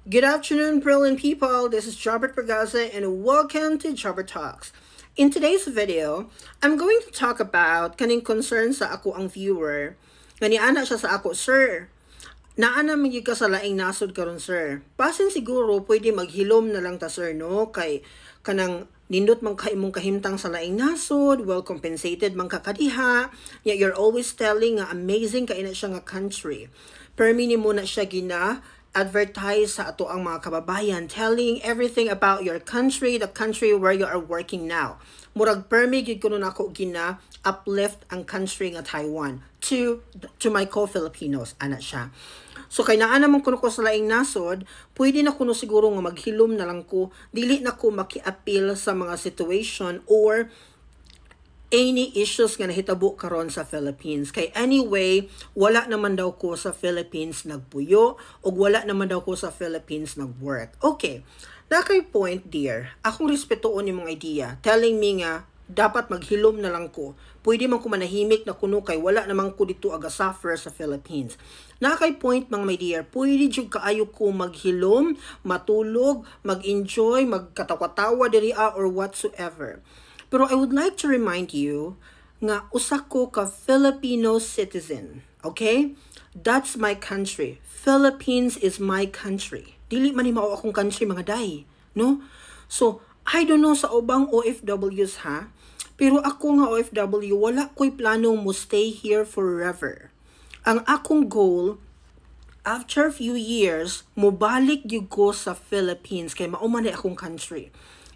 Good afternoon, brilliant people. This is Jobert Pergaza, and welcome to Jobert Talks. In today's video, I'm going to talk about kaning concern sa ako ang viewer. Ganiana siya sa ako, sir. Naana magi ka sa laing nasod karon, sir. Pasin siguro pwede maghilom na lang ta, sir, no? Kay kanang nindot man ka imong kahimtang sa laing nasod, well compensated man ka kadiha. Yet you're always telling nga amazing ka ina siya nga country. Permi ni mo na siya advertise sa ato ang mga kababayan, telling everything about your country, the country where you are working now. Murag permi gid kuno nako gina uplift ang country nga Taiwan to my co-Filipinos ana siya. So kay naa naman kuno ko sa laing nasod, pwede na kuno siguro nga maghilom na lang ko, dili na ko maki-appeal sa mga situation or any issues nga nahitabo karon sa Philippines. Kay anyway, wala naman daw ko sa Philippines nagpuyo o wala naman daw ko sa Philippines nagwork. Okay, nakay point dear, akong respetuon yung mga idea, telling me nga, dapat maghilom na lang ko. Pwede man ko manahimik na kuno kay wala naman ko dito aga-suffer sa Philippines. Nakay point mga my dear, pwede jud kaayo ko maghilom, matulog, mag-enjoy, magkatawa-tawa diri or whatsoever. Pero I would like to remind you nga usa ko ka Filipino citizen. Okay? That's my country. Philippines is my country. Dili man ni mao akong country mga day, no? So, I don't know sa ubang OFWs ha, pero ako nga OFW wala ko'y planong mo stay here forever. Ang akong goal after few years, mobalik gyud ko sa Philippines kay mao man akong country.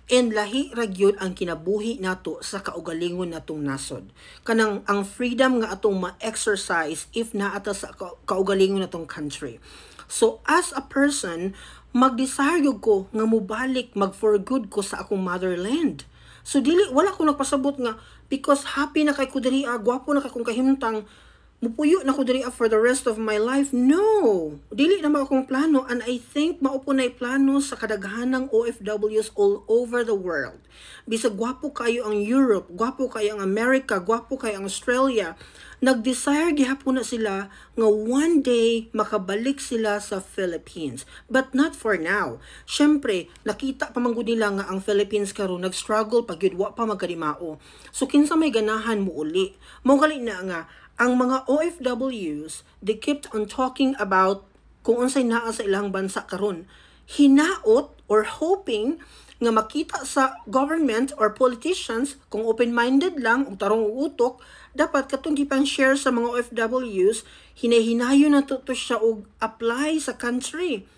And lahi ra gyud ang kinabuhi nato sa kaugalingon natong nasod. Kanang ang freedom nga atong ma-exercise if naata sa kaugalingon natong country. So as a person, mag-desire ko nga mobalik, mag-for good ko sa akong motherland. So dili wala ko nagpasabot nga because happy na kay ko diri, gwapo na kay kong kahimtang, mupuyo na ko diri for the rest of my life. No! Dili na akong plano, and I think maupo na plano sa kadaghanang OFWs all over the world. Bisag gwapo kayo ang Europe, gwapo kayo ang America, gwapo kayo ang Australia, nag-desire gihapon na sila nga one day makabalik sila sa Philippines. But not for now. Syempre, nakita pa man gud nila nga ang Philippines karon nag-struggle pag yun wa pa magkadimao. So kinsa may ganahan mo uli. Mao gali na nga ang mga OFWs, they kept on talking about kung unsay naa sa ilang bansa karon. Hinaot or hoping nga makita sa government or politicians kung open-minded lang ug tarong utok, dapat katong gipang share sa mga OFWs, hinahinayon na to siya og apply sa country.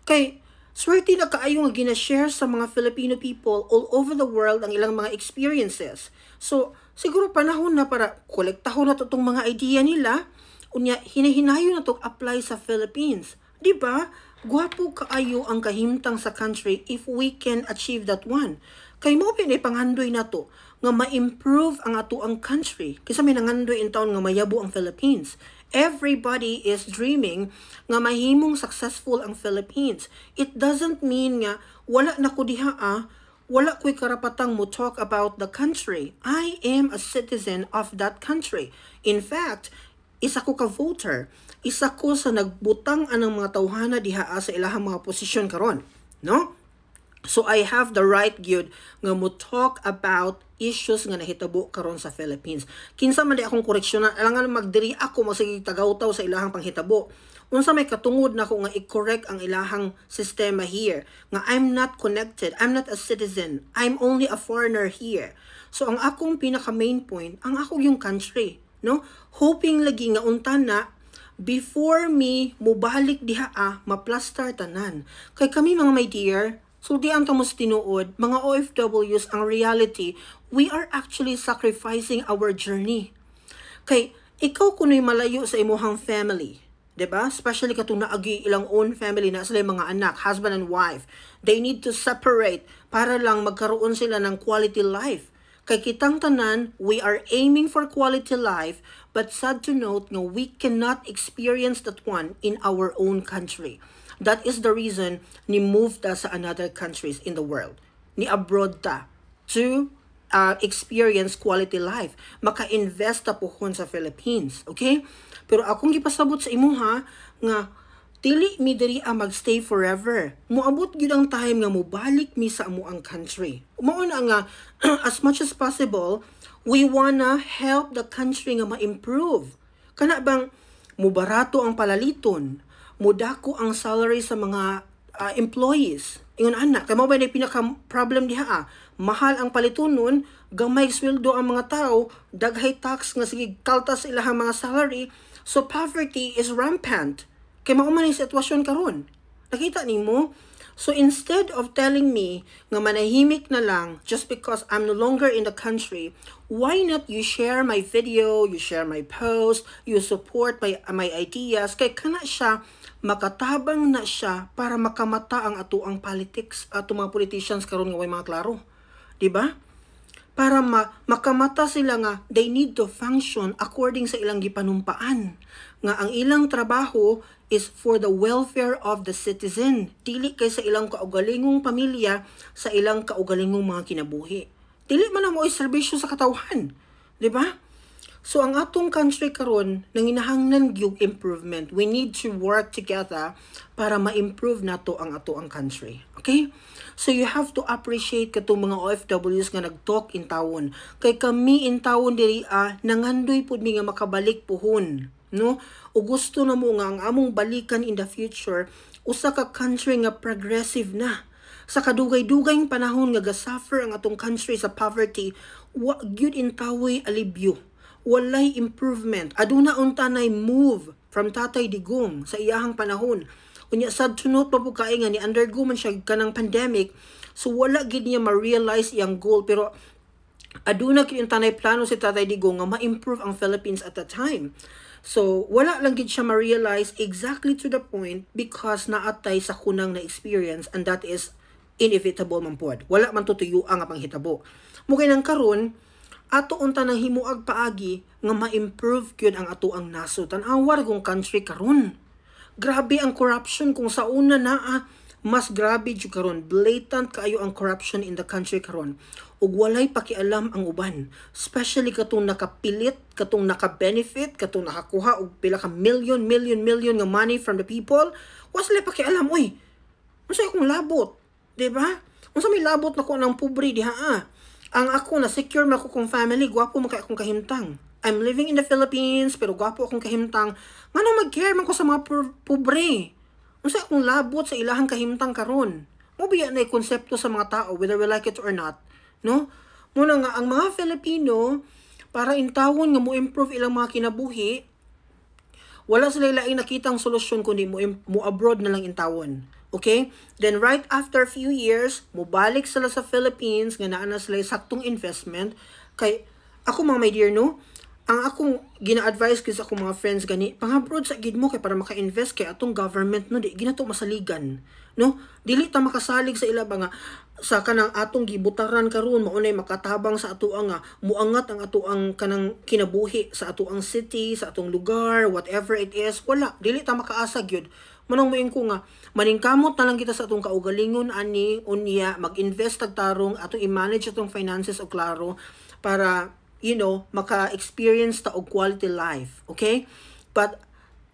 Kay swerte na kaayo nga gina-share sa mga Filipino people all over the world ang ilang mga experiences. So, siguro panahon na para kolektahon na to tong mga idea nila, unya hinahinayon na to apply sa Philippines. Di ba? Gwapo kaayo ang kahimtang sa country if we can achieve that one. Kay mo pinay panghandoy na to nga ma-improve ang ato ang country. Kaysa may nangandoy in taon nga mayabo ang Philippines. Everybody is dreaming nga mahimong successful ang Philippines. It doesn't mean nga wala na ko diha wala ko'y karapatang mo talk about the country. I am a citizen of that country. In fact, isa ko ka voter. Isa ko sa nagbutang anang mga tawhana diha sa ilahang mga posisyon karon, no? So I have the right gyud nga mo talk about issues nga nahitabo karon sa Philippines. Kinsa man di akong koreksyonan, alangan magdiri ako magsige tagaw-taw sa ilahang panghitabo. Unsa may katungod na ko nga i-correct ang ilahang sistema here, nga I'm not connected, I'm not a citizen, I'm only a foreigner here. So ang akong pinaka main point, ang ako yung country, no? Hoping lagi nga unta na before me mubalik diha maplaster tanan. Kay kami mga my dear, so di ang tamos tinuod, mga OFWs ang reality, we are actually sacrificing our journey. Kay ikaw kuno'y malayo sa imuhang family, diba? Especially katong naagi ilang own family na sila mga anak, husband and wife. They need to separate para lang magkaroon sila ng quality life. Kay kitang tanan, we are aiming for quality life, but sad to note nga we cannot experience that one in our own country. That is the reason ni move ta sa another countries in the world. Ni abroad ta to experience quality life. Maka-invest ta pohon sa Philippines. Okay? Pero akong gipasabot sa imuha nga Dili mi diri magstay forever. Moabot gyud ang time nga mobalik mi sa amuang country. Mao na nga as much as possible, we wanna help the country nga ma-improve. Kana bang mubarato ang palaliton, mudako ang salary sa mga employees. Ingon ana, kay mao ba ni pinaka problem diha? Mahal ang palitunon, gamay sweldo ang mga tao, daghay tax nga sige kaltas ilahang mga salary, so poverty is rampant. Kay mao man ang sitwasyon karon. Nakita nimo? So instead of telling me nga manahimik na lang just because I'm no longer in the country, why not you share my video, you share my post, you support my ideas, kay kana siya makatabang na siya para makamata ang atuang politics, ato mga politicians karon nga way mga klaro. Diba? Para makamata sila nga they need to function according sa ilang gipanumpaan. Nga ang ilang trabaho is for the welfare of the citizen. Dili kay sa ilang kaugalingong pamilya, sa ilang kaugalingong mga kinabuhi. Dili man na mo serbisyo sa katawhan. Diba? So ang atong country karon nanginahanglan gyud improvement. We need to work together para ma-improve nato ang ato ang country. Okay? So you have to appreciate katong mga OFWs nga nag-talk in tawon. Kay kami in tawon diri nangandoy pud mi nga makabalik puhon, no? O gusto na mo nga ang among balikan in the future usa ka country nga progressive na. Sa kadugay-dugayng panahon nga gasuffer ang atong country sa poverty, wa gyud in tawoy alibyo. Walay improvement. Aduna unta nay move from Tatay Digong sa iyahang panahon. Unya sad tunot pa po kay nga ni undergo man siya kanang pandemic, so wala gid niya ma-realize iyang goal, pero aduna gid yung tanay plano si Tatay Digong nga ma-improve ang Philippines at that time. So wala lang gid siya ma-realize exactly to the point because naatay sa kunang na experience, and that is inevitable man pod. Wala man tutuyo ang panghitabo. Mugay nang karon ato unta nang himuag paagi nga ma-improve gyud ang ato ang nasod. Tan-awar kung country karon. Grabe ang corruption kung sa una mas grabe jud karon. Blatant kaayo ang corruption in the country karon. Ug walay pakialam ang uban. Especially katong nakapilit, katong naka-benefit, katong nakakuha og pila ka million nga money from the people. Wa sila pakialam, oy. Unsa akong labot? Diba? Unsa may labot nako ng pobre diha Ang ako na secure man ko kong family, gwapo man kay akong kahimtang. I'm living in the Philippines, pero gwapo akong kahimtang. Ngano mag-care man ko sa mga pobre? Unsa akong labot sa ilahang kahimtang karon? Mo biya na konsepto sa mga tao, whether we like it or not, no? Muna nga ang mga Filipino para intawon nga mo improve ilang mga kinabuhi, wala sila laing nakitang solusyon kundi mo abroad na lang intawon. Okay? Then right after a few years, mubalik sila sa Philippines nga naa na sila saktong investment. Kay ako mga my dear, no? Ang akong gina-advise ko sa akong mga friends gani, pang-abroad sa gid mo kay para maka-invest kay atong government no di ginato masaligan, no? Dili ta makasalig sa ila ba nga sa kanang atong gibutaran karon maunay makatabang sa ato nga muangat ang ato ang kanang kinabuhi sa ato ang city, sa atong lugar, whatever it is. Wala, dili ta makaasa gyud. Manong moing ko nga maningkamot na lang kita sa atong kaugalingon ani unya mag-invest tag tarong atong i-manage atong finances og klaro para maka-experience ta og quality life, okay? But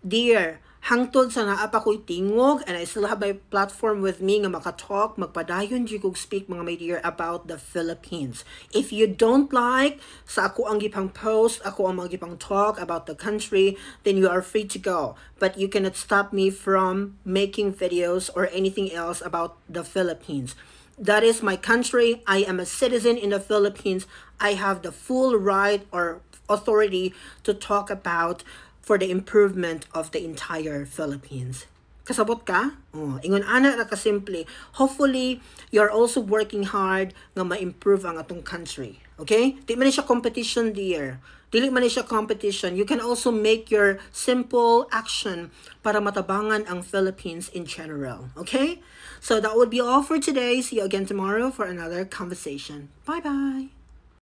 dear, hangtod sa naa pa ko'y tingog and I still have my platform with me nga maka-talk, magpadayon di kog speak mga my dear about the Philippines. If you don't like sa ako ang gipang post, ako ang mga gipang talk about the country, then you are free to go. But you cannot stop me from making videos or anything else about the Philippines. That is my country. I am a citizen in the Philippines. I have the full right or authority to talk about for the improvement of the entire Philippines. Kasabot ka? Ingon ana ra ka simple. Hopefully, you're also working hard nga ma-improve ang atong country. Okay? Di man siya competition, dear. Dili man siya competition. You can also make your simple action para matabangan ang Philippines in general. Okay? So that would be all for today. See you again tomorrow for another conversation. Bye-bye!